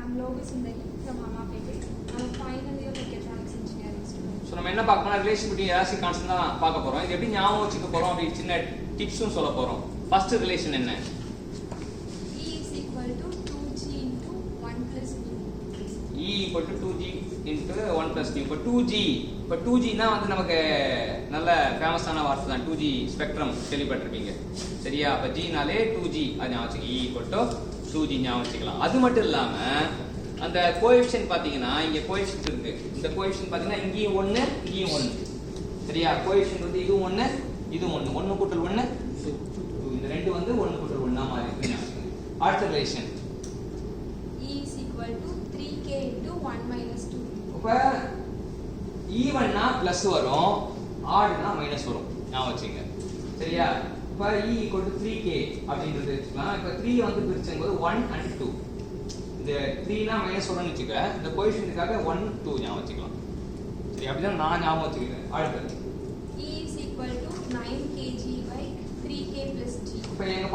I'm Lovis Sundari from Amapete. I'm a final year mechatronics engineering student. So நம்ம என்ன பார்க்க போறோம் relation between elastic constant தான் பார்க்க போறோம். இது எப்படி ஞாபகம் வச்சுக்க போறோம் அப்படி சின்ன டிப்ஸும் சொல்ல போறோம். ஃபர்ஸ்ட் ரிலேஷன் என்ன? E is equal to 2g into 1 plus nu. E equal to 2g into 1 plus nu. இப்போ 2g இப்போ 2g னா வந்து நமக்கு நல்ல ஃபேமஸான வார்த்தை தான். 2g ஸ்பெக்ட்ரம் கேள்விப்பட்டிருப்பீங்க. சரியா? அப்ப g னாலே 2g அது ஞாபகம் வச்சுக்க. E equal to 2g ஞாபகம் வச்சுக்கலாம். அது மட்டும் இல்லாம அந்த கோஎஃபிஷியன்ட் பாத்தீங்கன்னா இங்க கோஎஃபிஷியன்ட் இருக்கு. இந்த கோஎஃபிஷியன்ட் பாத்தீங்கன்னா இங்கேயும் 1 இங்கேயும் 1. சரியா? கோஎஃபிஷியன்ட் வந்து இதுவும் 1 இதுவும் 1. 1 கூட்டல் 1 2. இந்த ரெண்டு வந்து 1 கூட்டல் 1 மாதிரி இருக்கு. அடுத்த relation E is equal to 3k into 1 minus 2. அப்ப ஈவன்னா பிளஸ் வரும், ஆட்னா மைனஸ் வரும். ஞாபகம் வச்சுங்க. சரியா? இப்ப E equal to 3k அப்படின்றது வச்சுக்கலாம். இப்ப 3 வந்து பிரிச்சம்போது 1 and 2. இந்த 3 னா மைனஸ் 1 னு வெச்சுக்க. இந்த கோஎஃபிஷியன்ட்காக 1 2 ஞாபகம் வச்சுக்கலாம். சரி, அப்படிதான் நான் ஞாபகம் வச்சுக்கிறேன். அடுத்து E is equal to 9kg by 3k plus g. இப்ப எங்க